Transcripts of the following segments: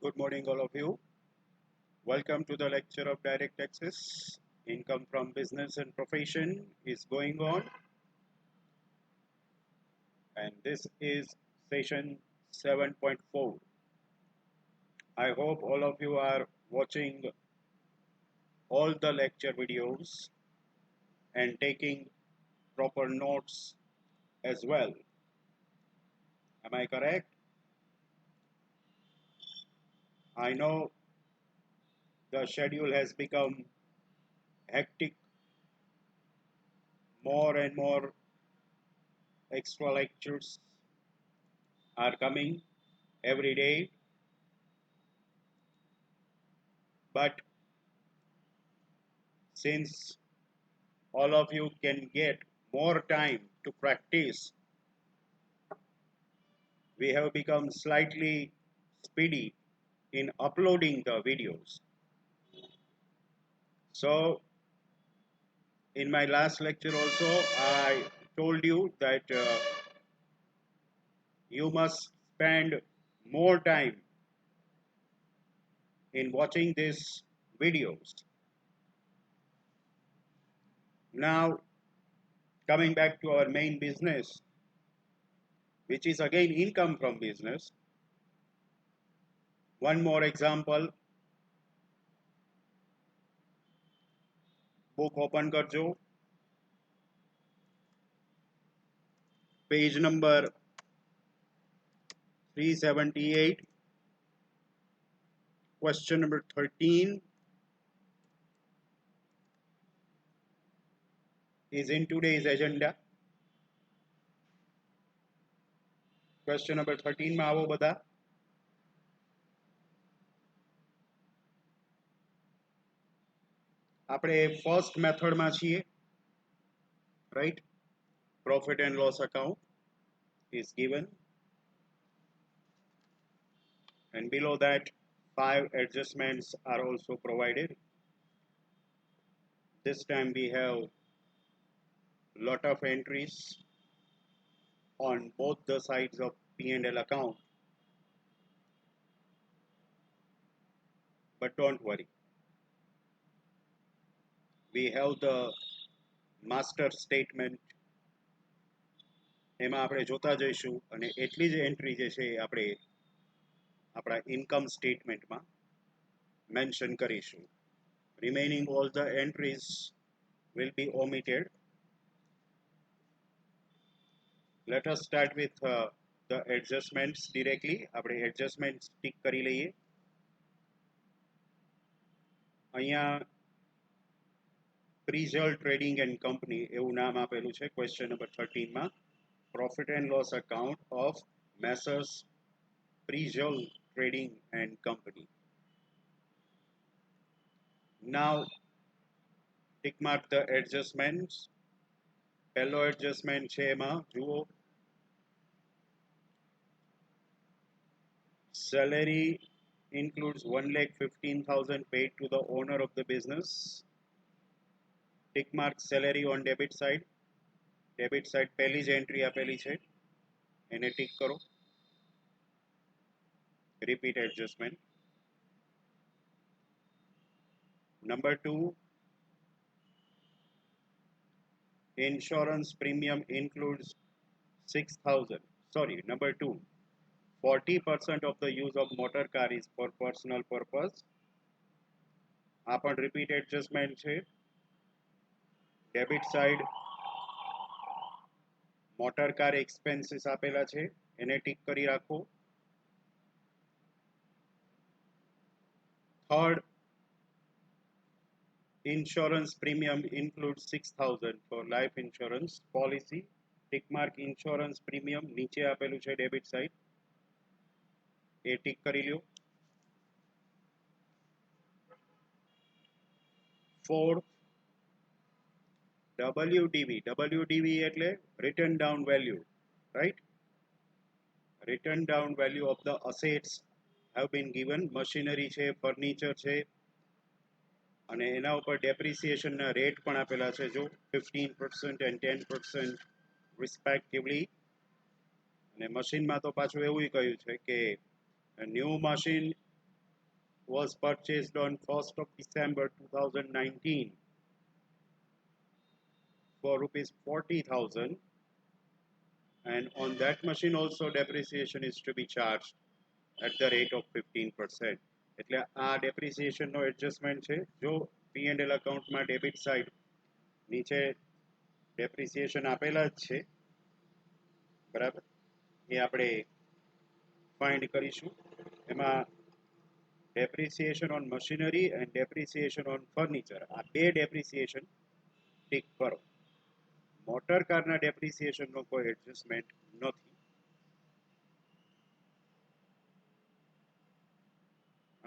Good morning, all of you. Welcome to the lecture of direct taxes. Income from business and profession is going on, and this is session 7.4. I hope all of you are watching all the lecture videos and taking proper notes as well. Am I correct? I know the schedule has become hectic, more and more extra lectures are coming every day, but since all of you can get more time to practice, we have become slightly speedy in uploading the videos. So in my last lecture also, I told you that you must spend more time in watching these videos. Now, coming back to our main business, which is again income from business. One more example, book open करजो, page number 378, question number 13 is in today's agenda. Question number 13 માં આવો બધા. આપણે first method માં છીએ, right? Profit and loss account is given, and below that 5 adjustments are also provided. This time we have lot of entries on both the sides of P&L account, but don't worry, we have the master statement. એમાં આપણે જોતા જઈશું અને એટલી જ entry જે છે આપણે આપણા ઇન્કમ સ્ટેટમેન્ટમાં મેન્શન કરીશું. Remaining all the entries will be omitted. Let us start with the adjustments directly. આપણે adjustments ટિક કરી લઈએ. અહીંયા Prijal Trading and Company એવું નામ આપેલું છે question number 13 માં. Profit and loss account of Messrs Prijal Trading and Company. Now tick mark the adjustments. પહેલો adjustment છે એમાં જુઓ, salary includes 1,15,000 paid to the owner of the business. Tick mark salary on debit side. Debit side પહેલી જ entry આપેલી છે એને tick કરો. Repeat adjustment. Number 2, insurance premium includes 6,000. Sorry, number 2, 40% of the use of motor car is for personal purpose. આ પણ repeat adjustment છે. Debit side motor car expenses આપેલા છે એને ટિક કરી રાખો. Third, insurance premium includes 6,000 for life insurance policy. Tick mark insurance premium નીચે આપેલું છે debit side એ ટિક કરી લ્યો. Fourth, WDV એટલે written down value, right? Written down value of the assets have been given. Machinery છે, furniture છે, અને એના ઉપર depreciation ના rate પણ આપેલા છે જો 15% and 10% respectively. અને મશીનમાં તો પાછું એવું કહ્યું છે કે new machine was purchased on 1st of December 2019 for rupees 40,000, and on that machine also depreciation is to be charged at the rate of 15%. એટલે આ depreciation નો adjustment છે. જો P&L accountમાં debit side નીચે depreciation આપેલા જ છે, બરાબર, એ આપણે find કરીશું. એમાં depreciation on machinery and depreciation on furniture, આ બે depreciation ટિક કરો. મોટર કારના depreciation નો કોઈ adjustment નથી.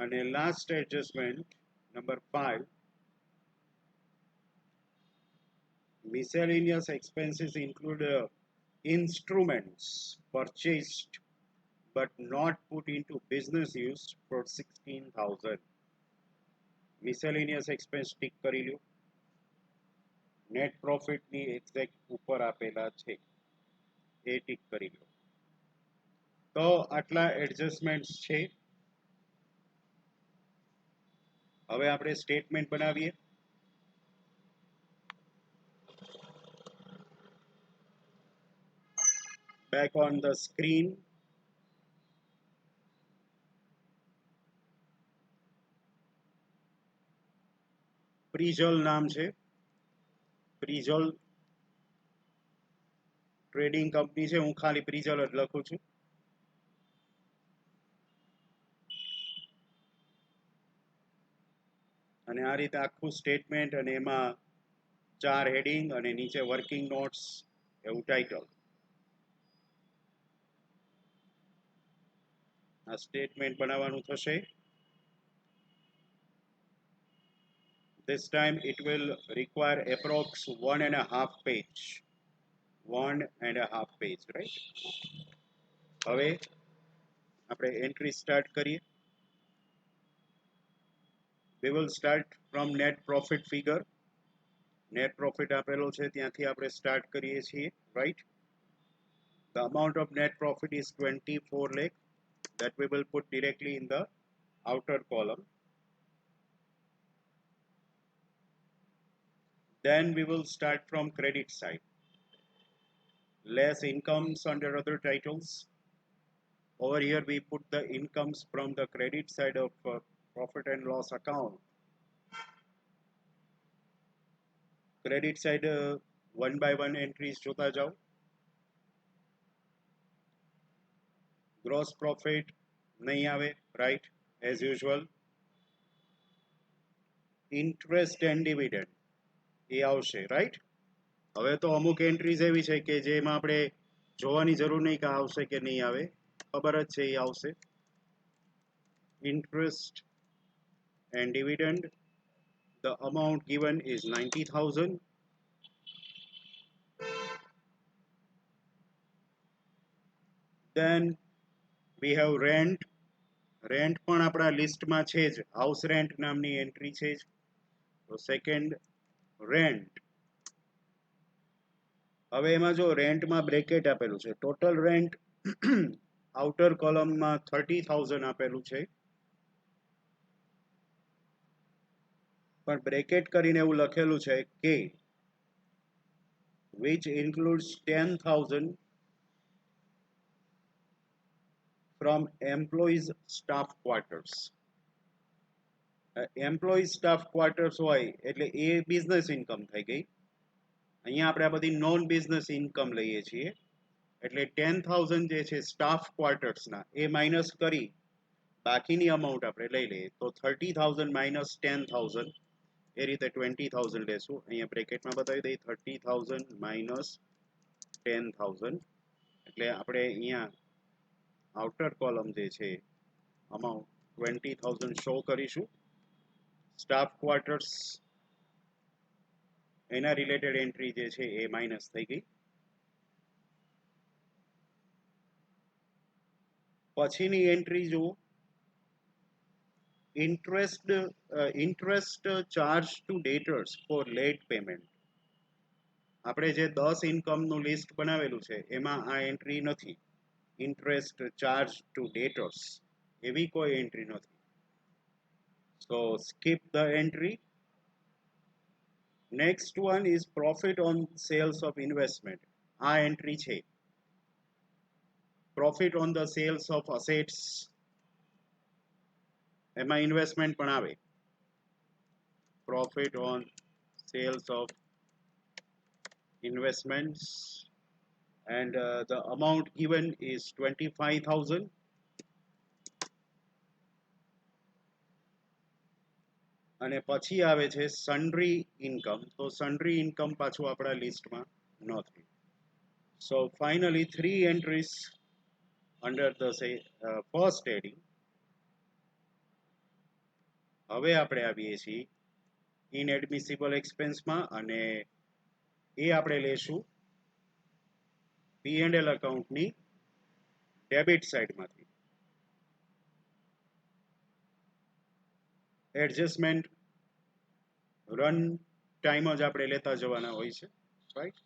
અને last adjustment number 5, miscellaneous expenses include instruments purchased but not put into business use for 16,000. miscellaneous expense tick કરી લ્યો. net profit ની exact ઉપર આપેલા છે એ ટિક કરી લો. તો આટલા એડજસ્ટમેન્ટ્સ છે. હવે આપણે સ્ટેટમેન્ટ બનાવીએ. back on the screen. પ્રિજલ નામ છે, પ્રિજલ ટ્રેડિંગ કંપની છે. હું ખાલી પ્રિજલ જ લખું છું. અને આ રીતે આખું સ્ટેટમેન્ટ, અને એમાં 4 હેડિંગ અને નીચે વર્કિંગ નોટ્સ એવું ટાઇટલ. આ સ્ટેટમેન્ટ બનાવવાનું થશે. This time it will require approx 1.5 page. 1.5 page, right? હવે આપણે એન્ટ્રી સ્ટાર્ટ કરીએ. We will start from net profit figure. net profit આપેલો છે ત્યાંથી આપણે સ્ટાર્ટ કરીએ છીએ, right? The amount of net profit is 24 lakh. That we will put directly in the outer column. Then we will start from credit side. Less incomes under other titles. Over here we put the incomes from the credit side of profit and loss account. Credit side one by one entries જોતા જાઓ. Gross profit નહીં આવે, right, as usual. Interest and dividend એ આવશે, right? હવે તો અમુક entries એવી છે કે જેમાં આપણે જોવાની જરૂર નહીં કે આવશે કે નહીં આવે, ખબર જ છે એ આવશે. Interest and dividend, the amount given is 90,000. Then we have rent. Rent પણ આપણા લિસ્ટમાં છે જ, હાઉસ રેન્ટ નામની એન્ટ્રી છે જ. તો સેકન્ડ રેન્ટ. હવે એમાં જો રેન્ટમાં બ્રેકેટ આપેલું છે, ટોટલ રેન્ટ આઉટર કોલમમાં 30,000 આપેલું છે, પણ બ્રેકેટ કરીને એવું લખેલું છે કે which includes 10,000 from employees staff quarters. Employee staff quarters હોય એટલે એ બિઝનેસ ઇન્કમ થઈ ગઈ. અહીંયા આપણે આ બધી નોન બિઝનેસ ઇન્કમ લઈએ છીએ, એટલે 10,000 જે છે સ્ટાફ ક્વાર્ટર્સના એ માઇનસ કરી બાકીની અમાઉન્ટ આપણે લઈ લઈએ. તો 30,000 માઇનસ 10,000 એ રીતે 20,000 લેશું. અહીંયા બ્રેકેટમાં બતાવી દઈએ 30,000 માઇનસ 10,000. એટલે આપણે અહીંયા આઉટર કોલમ જે છે અમાઉન્ટ 20,000 શો કરીશું. સ્ટાફ ક્વાર્ટર્સ એના રિલેટેડ એન્ટ્રી જે છે એ માઇનસ થઈ ગઈ. પછીની એન્ટ્રી જુઓ, interest charge to debtors for late payment. આપણે જે 10 ઇન્કમનું લિસ્ટ બનાવેલું છે એમાં આ એન્ટ્રી નથી. ઇન્ટરેસ્ટ ચાર્જ ટુ ડેટર્સ એવી કોઈ એન્ટ્રી નથી. So skip the entry. Next one is profit on sales of investment. આ entry છે. Profit on the sales of assets, એમાં investment પણ આવે. Profit on sales of investments, and the amount given is 25,000. અને પછી આવે છે sundry income. તો sundry income પાછું આપણા લિસ્ટમાં નથી. So finally 3 entries under the first heading. હવે આપણે આવીએ છીએ inadmissible expense માં, અને એ આપણે લેશું P&L અકાઉન્ટની ડેબિટ સાઇડમાંથી. એડજસ્ટમેન્ટ રન ટાઈમ જ આપણે લેતા જવાના હોય છે, રાઈટ.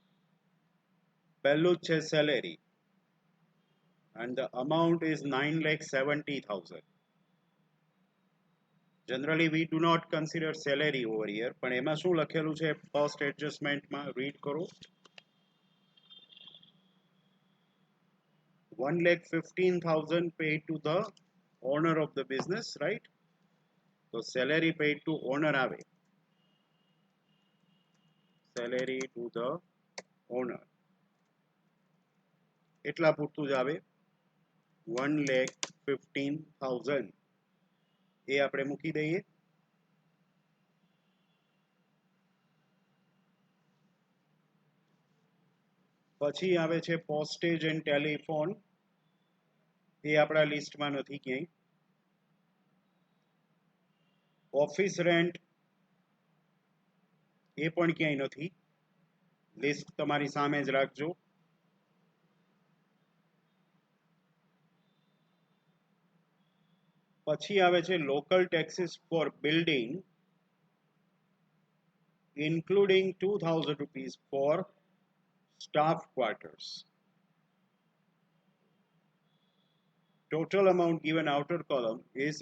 પહેલું જ છે salary, and the amount is 9,70,000. Generally we do not consider salary over here, પણ એમાં શું લખેલું છે ફર્સ્ટ એડજસ્ટમેન્ટમાં, રીડ કરો. 1,15,000 paid to the owner of the business, right? So salary paid to owner આવે, salary to the owner એટલા પૂરતું જ આવે. 1,15,000 એ આપણે મૂકી દઈએ. પછી આવે છે પોસ્ટેજ એન્ડ ટેલિફોન, એ આપણા લિસ્ટમાં નથી ક્યાંય. ઓફિસ રેન્ટ એ પણ ક્યાંય નથી. લિસ્ટ તમારી સામે જ રાખજો. પછી આવે છે local taxes for building, including 2,000 rupees for staff quarters. Total amount given outer column is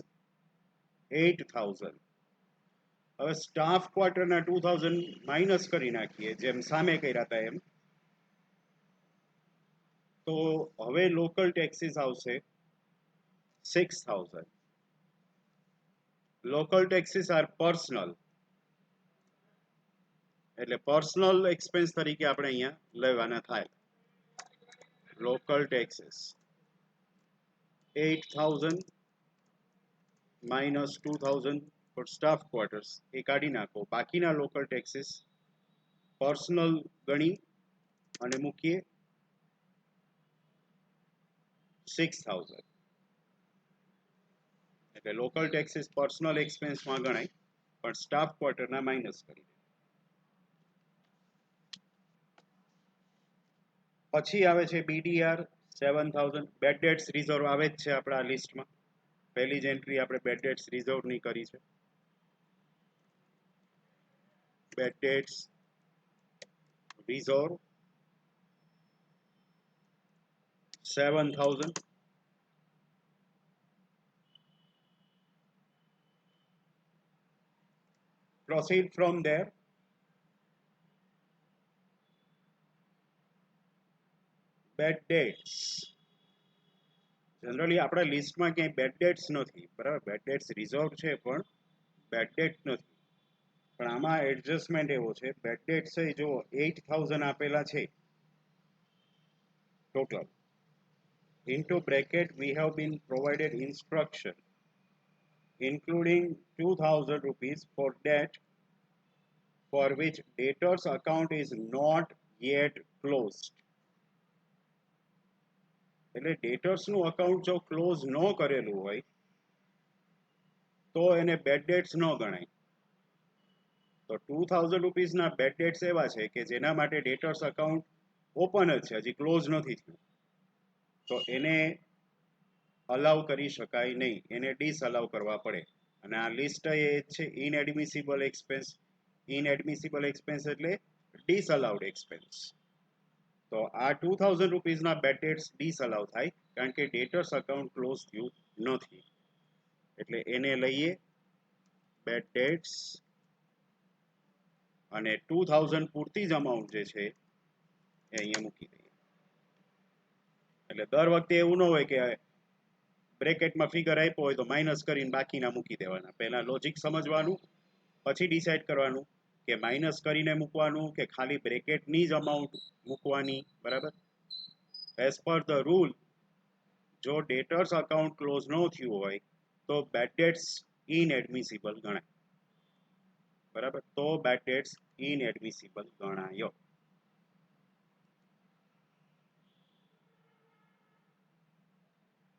8,000. હવે સ્ટાફ ક્વાર્ટરના 2,000 માઇનસ કરી નાખીએ, જેમ સામે કર્યા હતા એમ. તો હવે લોકલ ટેક્સીસ આવશે 6,000. લોકલ ટેક્સીસ આર પર્સનલ, એટલે પર્સનલ એક્સપેન્સ તરીકે આપણે અહીંયા લેવાના થાય. Local taxes 8,000 minus 2,000 for staff quarters એ કાઢી નાખો. બાકીના લોકલ ટેક્સીસ પર્સનલ ગણી અને મૂકીએ 6,000. એટલે લોકલ ટેક્સીસ પર્સનલ એક્સપેન્સમાં ગણાય, પણ સ્ટાફ ક્વાર્ટરના માઇનસ કરી. પછી આવે છે BDR 7,000. બેડ ડેટ્સ રિઝર્વ આવે જ છે આપણા લિસ્ટમાં. પહેલી જ એન્ટ્રી આપણે બેડ ડેટ્સ રિઝર્વની કરી છે. Bad debts reserve 7,000. Proceed from there. Bad debts generally આપણા લિસ્ટમાં ક્યાંય બેડ ડેટ્સ નથી, બરાબર. બેડ ડેટ્સ રિઝર્વ છે પણ બેડ ડેટ નથી. પણ આમાં એડજસ્ટમેન્ટ એવો છે, બેડ ડેટ્સ જો 8,000 આપેલા છે total. Into bracket we have been provided instruction including 2,000 rupees for debt for which debtor's account is not yet closed. એટલે ડેટર્સનું અકાઉન્ટ જો ક્લોઝ ન કરેલું હોય તો એને બેડ ડેટ્સ ન ગણાય. તો 2,000 રૂપીસના બેડ ડેટ્સ એવા છે કે જેના માટે ડેટર્સ અકાઉન્ટ ઓપન જ છે, હજી ક્લોઝ નથી થયું, તો એને અલાઉ કરી શકાય નહીં, એને ડિસઅલાઉ કરવા પડે. અને આ લિસ્ટ એ છે ઇનએડમિસિબલ એક્સપેન્સ. ઇનએડમિસિબલ એક્સપેન્સ એટલે ડિસઅલાઉડ એક્સપેન્સ. તો આ 2,000 રૂપીસના બેડ ડેટ્સ ડિસઅલાઉ થાય, કારણ કે ડેટર્સ અકાઉન્ટ ક્લોઝ થયું નથી. એટલે એને લઈએ બેડ ડેટ્સ અને 2000 પૂરતી જ અમાઉન્ટ જે છે એ અહીંયા મૂકી દઈએ. એટલે દર વખતે એવું ન હોય કે બ્રેકેટમાં ફિગર આપ્યો હોય તો માઇનસ કરીને બાકીના મૂકી દેવાના. પહેલા લોજિક સમજવાનું, પછી ડિસાઇડ કરવાનું કે માઇનસ કરીને મૂકવાનું કે ખાલી બ્રેકેટની જ અમાઉન્ટ મૂકવાની. બરાબર. એઝ પર ધ રૂલ, જો ડેટર્સ અકાઉન્ટ ક્લોઝ ન થયું હોય તો બેડ ડેટ્સ ઇનએડમિસિબલ ગણાય. બરાબર. તો બેડ ડેટ્સ ઇનએડમિસિબલ ગણાયો.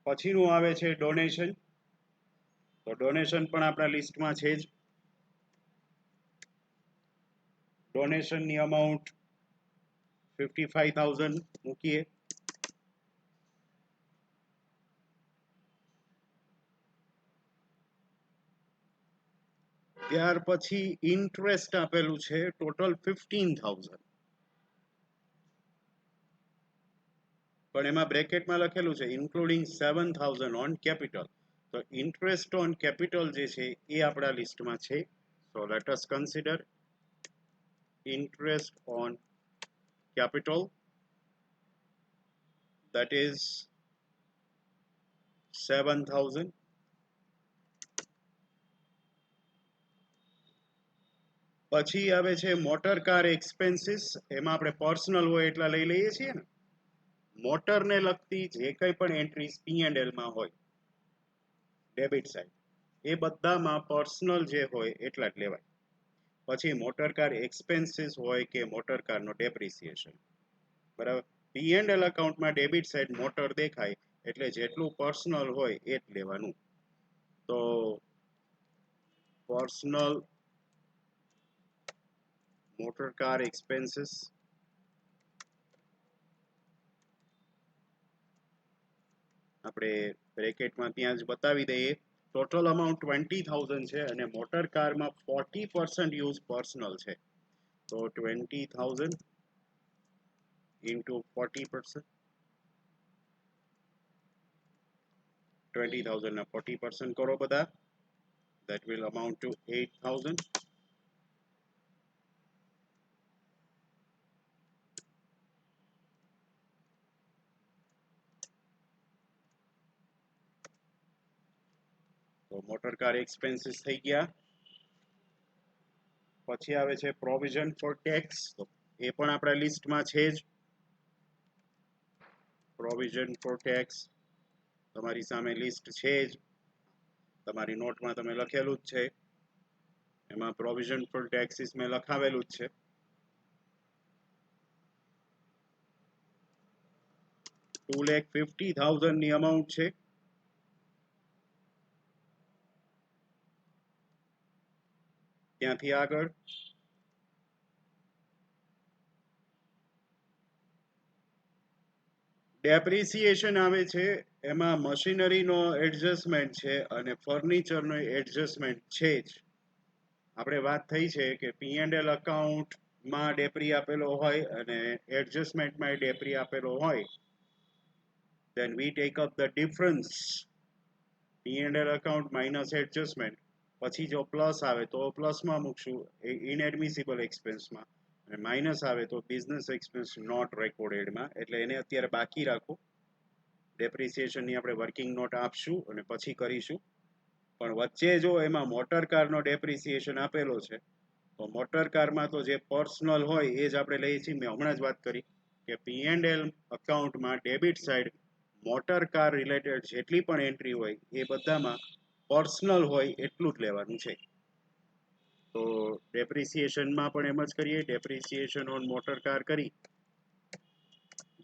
પછીનું આવે છે ડોનેશન. તો ડોનેશન પણ આપણા લિસ્ટમાં છે જ. ડોનેશનની અમાઉન્ટ 55,000 મૂકીએ. ત્યાર પછી ઇન્ટરેસ્ટ આપેલું છે ટોટલ 15,000, પણ એમાં બ્રેકેટમાં લખેલું છે ઇન્ક્લુડિંગ 7,000 ઓન કેપિટલ. તો ઇન્ટરેસ્ટ ઓન કેપિટલ જે છે એ આપણા લિસ્ટમાં છે. So let us consider interest on capital, that is 7,000. પછી આવે છે મોટર કાર એક્સપેન્સીસ. એમાં આપણે પર્સનલ હોય એટલા લઈ લઈએ છીએ ને. મોટરને લગતી જે કંઈ પણ એન્ટ્રીઝ P&L માં હોય ડેબિટ સાઇડ, એ બધામાં પર્સનલ જે હોય એટલા જ લેવાય. પછી મોટર કાર એક્સપેન્સીસ હોય કે મોટર કારનો ડેપ્રિસિએશન. બરાબર. P&L અકાઉન્ટમાં ડેબિટ સાઇડ મોટર દેખાય એટલે જેટલું પર્સનલ હોય એ જ લેવાનું. તો પર્સનલ મોટર કાર એક્સપેન્સીસ આપણે બ્રેકેટમાં ત્યાં જ બતાવી દઈએ. ટોટલ અમાઉન્ટ 20,000 છે અને મોટર કારમાં 40% યુઝ પર્સનલ છે. તો 20,000 into 40%, 20,000 ના 40% કરો બધા, that will amount to 8,000. તો મોટર કાર એક્સપેન્સીસ થઈ ગયા. પછી આવે છે પ્રોવિઝન ફોર ટેક્સ. તો એ પણ આપણા લિસ્ટમાં છે જ. પ્રોવિઝન ફોર ટેક્સ તમારી સામે લિસ્ટ છે જ, તમારી નોટમાં તમે લખેલું જ છે. એમાં પ્રોવિઝન ફોર ટેક્સીસ મેં લખાવેલું જ છે. $250,000 ની અમાઉન્ટ છે. ત્યાંથી આગળ ડેપ્રિસિએશન આવે છે. એમાં મશીનરીનો એડજસ્ટમેન્ટ છે અને ફર્નિચરનો એડજસ્ટમેન્ટ છે જ. આપણે વાત થઈ છે કે P&L અકાઉન્ટમાં ડેપ્રી આપેલો હોય અને એડજસ્ટમેન્ટમાં ડેપ્રી આપેલો હોય, then we take up the difference, P&L account minus adjustment. પછી જો પ્લસ આવે તો પ્લસમાં મૂકશું ઇનએડમિસિબલ એક્સપેન્સમાં, અને માઇનસ આવે તો બિઝનેસ એક્સપેન્સ નોટ રેકોર્ડેડમાં. એટલે એને અત્યારે બાકી રાખો. ડેપ્રિસિએશનની આપણે વર્કિંગ નોટ આપશું અને પછી કરીશું. પણ વચ્ચે જો એમાં મોટર કારનો ડેપ્રિસિએશન આપેલો છે તો મોટર કારમાં તો જે પર્સનલ હોય એ જ આપણે લઈએ છીએ. મેં હમણાં જ વાત કરી કે P&L અકાઉન્ટમાં debit side motor car related જેટલી પણ એન્ટ્રી હોય એ બધામાં પર્સનલ હોય એટલું જ લેવાનું છે. તો ડેપ્રિસિએશનમાં પણ એમ જ કરીએ. ડેપ્રિસિએશન ઓન મોટર કાર કરી.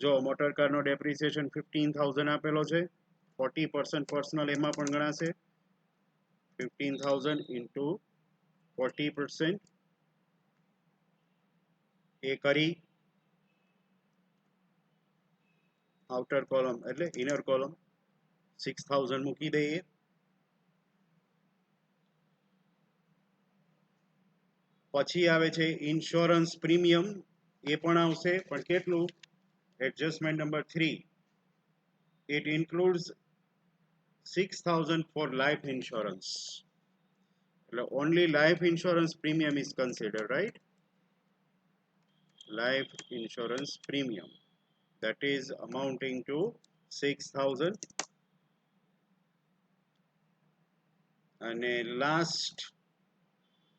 જો મોટર કારનો ડેપ્રિસિએશન 15,000 આપેલો છે, 40% પર્સનલ એમાં પણ ગણાશે. 15,000 into 40%, એ કરી આઉટર કોલમ એટલે ઇનર કોલમ 6,000 મૂકી દઈએ. પછી આવે છે ઇન્સ્યોરન્સ પ્રીમિયમ. એ પણ આવશે, પણ કેટલું? Adjustment number 3, it includes 6,000 for life insurance. એટલે only life insurance premium is considered, right? Life insurance premium, that is amounting to 6,000. And last,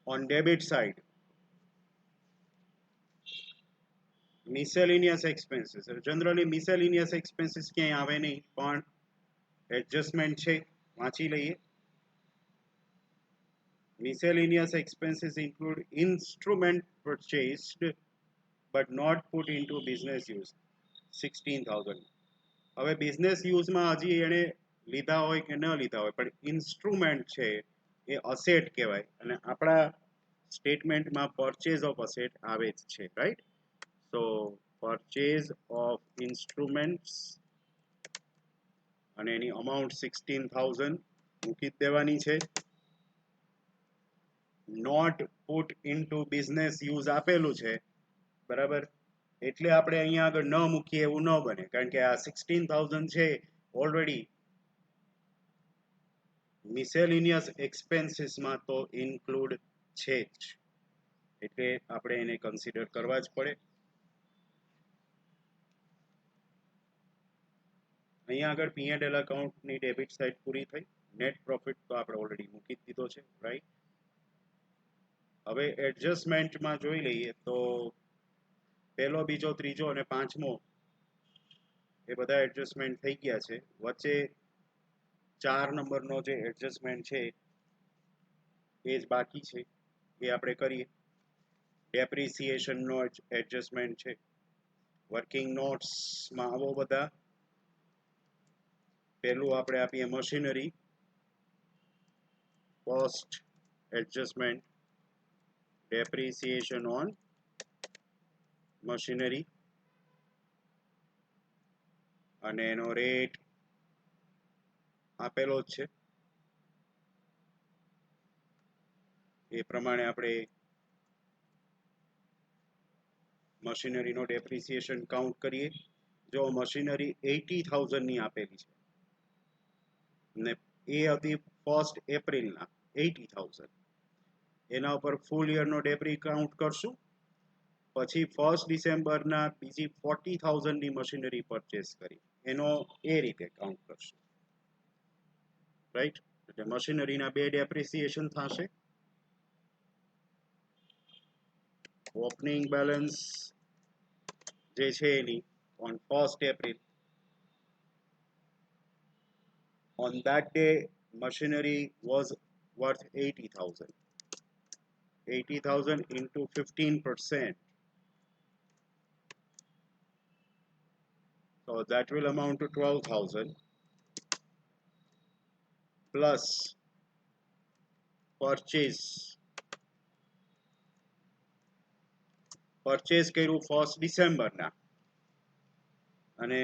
on debit side, miscellaneous expenses. Generally miscellaneous expenses ક્યાંય આવે નહીં, પણ adjustment છે, વાંચી લઈએ. Miscellaneous expenses include instrument purchased but not put into business use, 16,000. હવે business યુઝમાં હજી એણે લીધા હોય કે ન લીધા હોય, પણ ઇન્સ્ટ્રુમેન્ટ છે એ અસેટ કહેવાય, અને આપણા સ્ટેટમેન્ટમાં પરચેઝ ઓફ અસેટ આવે જ છે, right? So purchase of instruments અને એની અમાઉન્ટ 16,000 મૂકી જ દેવાની છે. Note put into business use આપેલું છે, બરાબર? એટલે આપણે અહીંયા આગળ ન મૂકીએ એવું ન બને, કારણ કે આ 16,000 છે ઓલરેડી મિસેલિનિયસ એક્સપેન્સીસમાં તો ઇન્ક્લુડ છે જ, એટલે આપણે એને કન્સિડર કરવા જ પડે. અહીંયા આગળ P&L એકાઉન્ટની ડેબિટ સાઇડ પૂરી થઈ. નેટ પ્રોફિટ તો આપણે ઓલરેડી મૂકી જ દીધો છે, રાઈટ? હવે એડજસ્ટમેન્ટમાં જોઈ લઈએ તો પહેલો, બીજો, ત્રીજો અને પાંચમો એ બધા એડજસ્ટમેન્ટ થઈ ગયા છે. વચ્ચે 4 નંબરનો જે એડજસ્ટમેન્ટ છે એ જ બાકી છે, એ આપણે કરીએ. ડેપ્રિસિએશનનો એડજસ્ટમેન્ટ છે. વર્કિંગ નોટ્સમાં આવો બધા. પહેલું આપણે આપીએ machinery cost adjustment, depreciation on machinery, અને એનો રેટ આપેલો જ છે, એ પ્રમાણે આપણે મશીનરીનો ડેપ્રિસિએશન કાઉન્ટ કરીએ. જો મશીનરી 80,000 ની આપેલી છે ને એ હતી 1 એપ્રિલના 80,000, એના ઉપર ફૂલ યરનો ડેપ્રી કાઉન્ટ કરશું. પછી 1 ડિસેમ્બરના બીજી 40,000 ની મશીનરી પરચેસ કરી, એનો એ રીતે કાઉન્ટ કરશું, રાઈટ? એટલે મશીનરીના 2 ડેપ્રિસિએશન થશે. ઓપનિંગ બેલેન્સ જે છે એની on 1st April, on that day machinery was worth 80,000. 80,000 into 15%, so that will amount to 12,000 plus purchase કર્યું 1st ડિસેમ્બરના, અને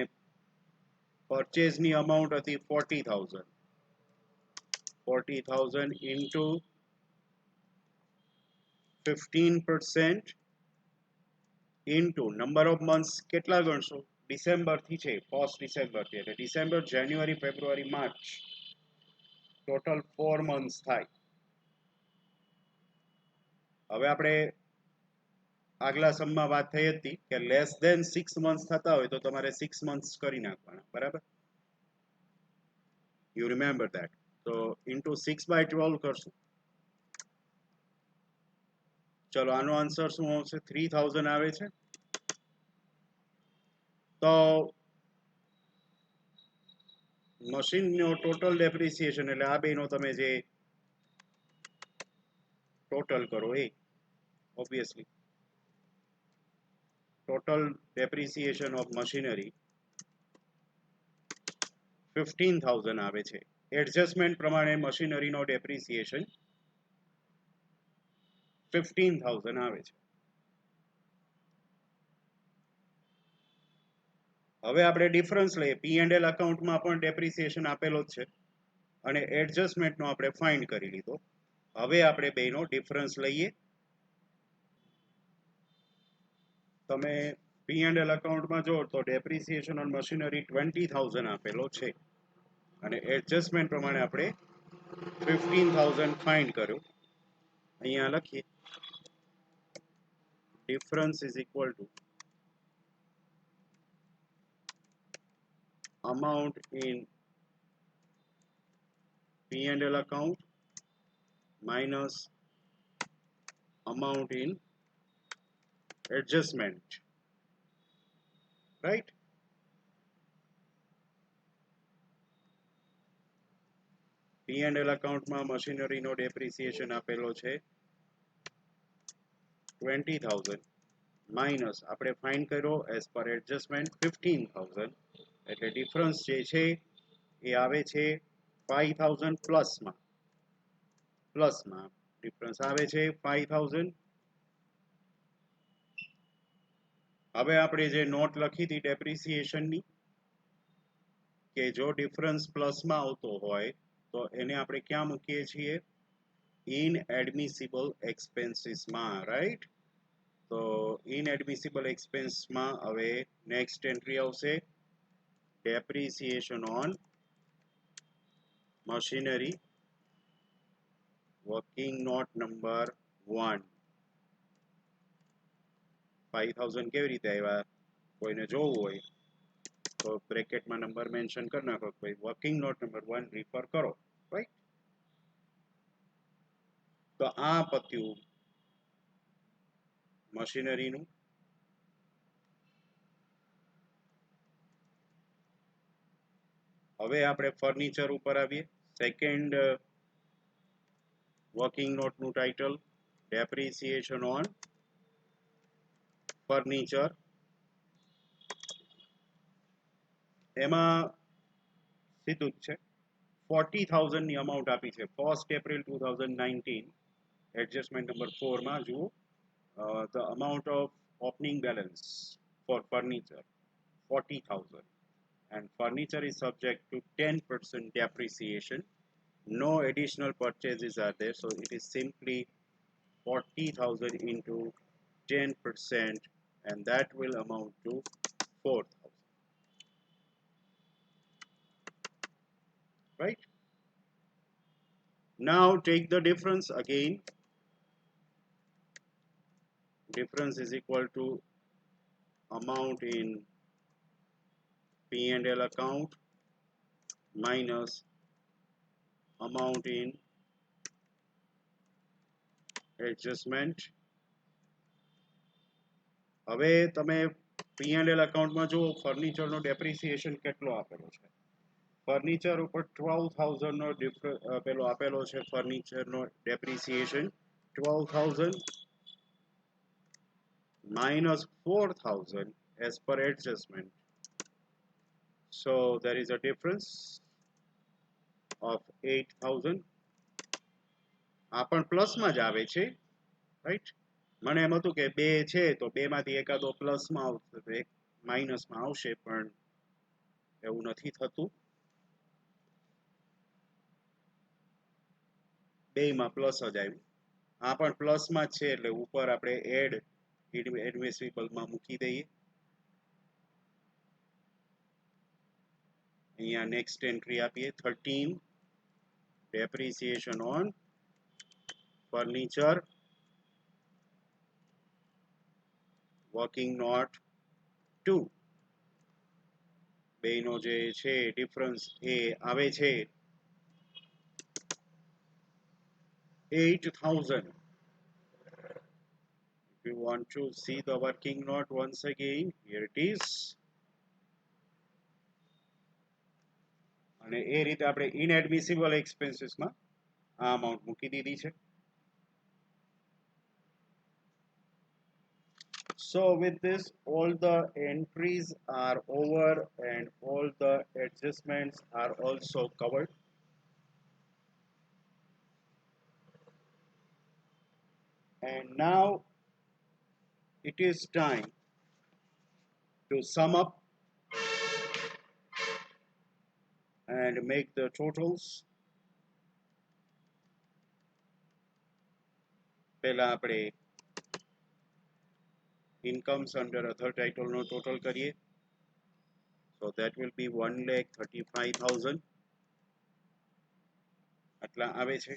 પરચેઝની અમાઉન્ટ હતી 40,000. 40,000 into 15% into number of months કેટલા ગણશો? ડિસેમ્બરથી છે, 1st ડિસેમ્બરથી, એટલે ડિસેમ્બર, જાન્યુઆરી, ફેબ્રુઆરી, માર્ચ, ટોટલ 4 months થાય. હવે આપણે આગલા સમમાં વાત થઈ હતી કે લેસ ધેન 6 months થતા હોય તો તમારે 6 months કરી નાખવાના, બરાબર? You remember that. તો ઇન્ટુ 6/12 કરશું. ચલો આનો આન્સર શું આવશે? 3,000 આવે છે. તો મશીનનો ટોટલ ડેપ્રિસિએશન, એટલે આ બેનો તમે જે ટોટલ કરો એ obviously total depreciation of machinery 15,000 આવે છે. એડજસ્ટમેન્ટ પ્રમાણે મશીનરીનો ડેપ્રિસિએશન 15,000 આવે છે. હવે આપણે ડિફરન્સ લઈએ. P&L એકાઉન્ટમાં પણ ડેપ્રિસિએશન આપેલો જ છે અને એડજસ્ટમેન્ટનો આપણે ફાઇન્ડ કરી લીધો. હવે આપણે બેનો ડિફરન્સ લઈએ. તમે P&L એકાઉન્ટમાં જો તો ડેપ્રિસિએશન ઓન મશીનરી 20,000 આપેલો છે અને એડજસ્ટમેન્ટ પ્રમાણે આપણે 15,000 ફાઇન્ડ કર્યું. અહીંયા લખીએ difference is equal to amount in P&L account minus amount in adjustment, right? P&L account માં મશીનરી નો ડેપ્રિસિએશન આપેલો છે 20,000 માઇનસ આપણે ફાઇન્ડ કર્યો એઝ પર એડજસ્ટમેન્ટ 15,000 એટલે ડિફરન્સ જે છે એ આવે છે 5,000 પ્લસમાં ડિફરન્સ આવે છે 5,000. હવે આપણે જે નોટ લખી હતી ડેપ્રિસિએશનની કે જો ડિફરન્સ પ્લસમાં આવતો હોય તો એને આપણે ક્યાં મૂકીએ છીએ ઇનએડમિસિબલ એક્સપેન્સીસમાં, રાઈટ? તો ઇનએડમિસિબલ એક્સપેન્સમાં હવે નેક્સ્ટ એન્ટ્રી આવશે depreciation on machinery working note number 1. 5,000 કેવી રીતે આવ્યા કોઈને જોવું હોય તો બ્રેકેટમાં નંબર મેન્શન કરી નાખો ભાઈ વર્કિંગ નોટ નંબર 1 રીફર કરો, રાઈટ? તો આ પત્યું મશીનરીનું. હવે આપણે ફર્નિચર ઉપર આવીએ. સેકન્ડ વર્કિંગ નોટનું ટાઇટલ ડેપ્રિસિએશન ઓન ફર્નિચર. એમાં સીધું જ છે 40,000 ની અમાઉન્ટ આપી છે 1st April 2019 એડજસ્ટમેન્ટ નંબર 4 માં જુઓ the amount of opening balance for furniture 40,000 and furniture is subject to 10% depreciation. No additional purchases are there, so it is simply 40,000 into 10% and that will amount to 4,000, right? Now take the difference again. Difference is equal to amount in P&L account minus amount in adjustment. હવે તમે P&L અકાઉન્ટમાં જુઓ ફર્નિચરનો depreciation કેટલો આપેલો છે. Furniture ઉપર 12,000 નો પેલો આપેલો છે ફર્નિચરનો depreciation 12,000 minus 4,000 as per adjustment. So there is a difference of 8,000. આ પણ પ્લસમાં જ આવે છે, રાઈટ? મને એમ હતું કે બે છે તો બે માંથી એકાદો પ્લસમાં આવશે એક માઇનસમાં આવશે પણ એવું નથી થતું. બેમાં પ્લસ જ આવ્યું. આ પણ પ્લસમાં જ છે એટલે ઉપર આપણે એડ એડમિસિબલમાં મૂકી દઈએ. અહીંયા નેક્સ્ટ એન્ટ્રી આપીએ 13 depreciation on furniture working note 2. બેનો જે છે ડિફરન્સ એ આવે છે 8,000. If you want to see the working note once again, here it is. અને એ રીતે આપણે ઇનએડમિસિબલ એક્સપેન્સીસમાં આ અમાઉન્ટ મૂકી દીધી છે. So with this, all the entries are over and all the adjustments are also covered. And now it is time to sum up and make the totals. પહેલા આપણે incomes under other title no total કરીએ. So that will be 1,35,000. આટલા આવે છે.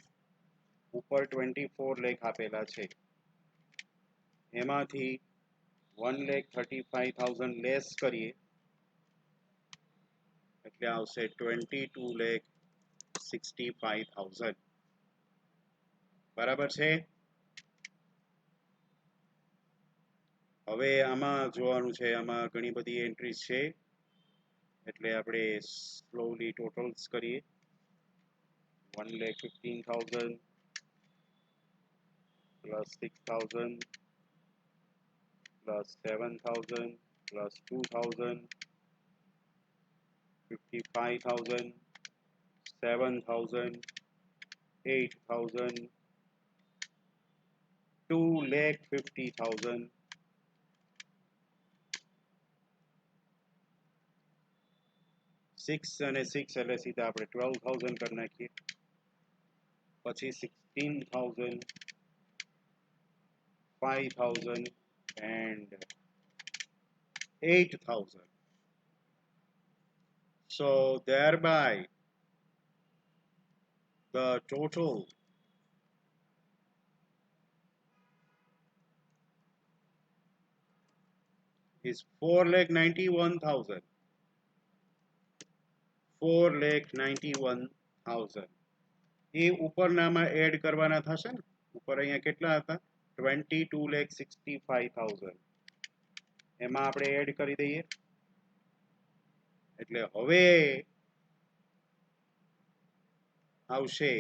ઉપર 24 લાખ આપેલા છે, એમાંથી 1,35,000 લેસ કરીએ એટલે આવશે 22,65,000. બરાબર છે. હવે આમાં જોવાનું છે, આમાં ઘણી બધી એન્ટ્રીઝ છે એટલે આપણે સ્લોલી ટોટલ્સ કરીએ. 1,15,000 plus 6,000 plus 7,000 plus 2,000, 55,000, 7,000, 8,000, 2,50,000, 6 અને 6 એટલે સીધા આપણે 12,000 કરી નાખીએ, પછી 16,000, 5,000 and 8,000. So thereby the total is 4,91,000. 4,91,000. A ઉપરનામાં add કરવાના થશે ને, ઉપર અહીંયા કેટલા હતા 22,65,000, એમાં આપણે એડ કરી દઈએ એટલે હવે આવશે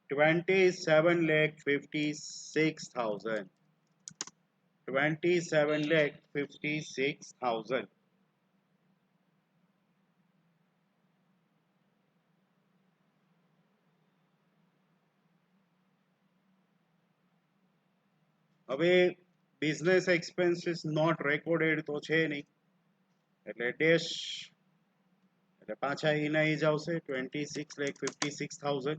27,56,000. 27,56,000. હવે બિઝનેસ એક્સપેન્સીસ નોટ રેકોર્ડેડ તો છે નહીં એટલે ડેશ એટલે પાછા એના જ આવશે 26,56,000.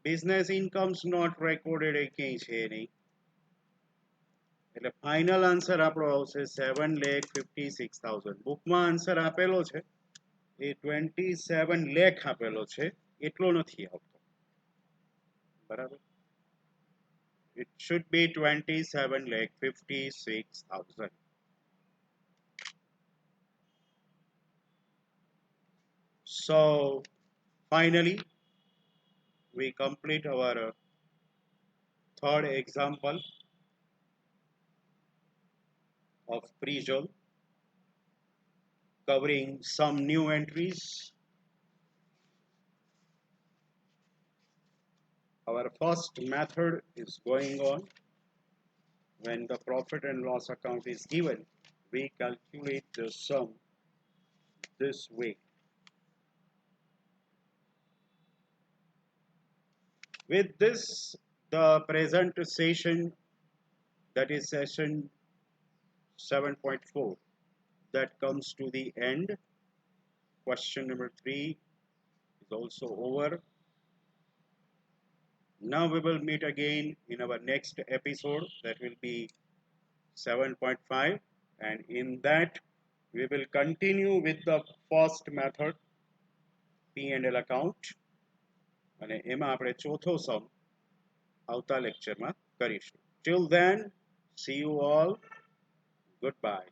બિઝનેસ ઇન્કમ્સ નોટ રેકોર્ડેડ એ ક્યાંય છે નહીં એટલે ફાઇનલ આન્સર આપણો આવશે 7,56,000. બુકમાં આન્સર આપેલો છે એ 27 લાખ આપેલો છે, એટલો નથી આવતો. બરાબર, it should be 27,56,000. So finally we complete our third example of pre-job, covering some new entries. Our first method is going on. When the profit and loss account is given, we calculate the sum this way. With this, the present session, that is session 7.4, that comes to the end. Question number 3 is also over. Now we will meet again in our next episode, that will be 7.5, and in that we will continue with the first method, P&L account, અને એમાં આપણે ચોથો સમ આવતા લેક્ચરમાં કરીશું. Till then, see you all. Goodbye.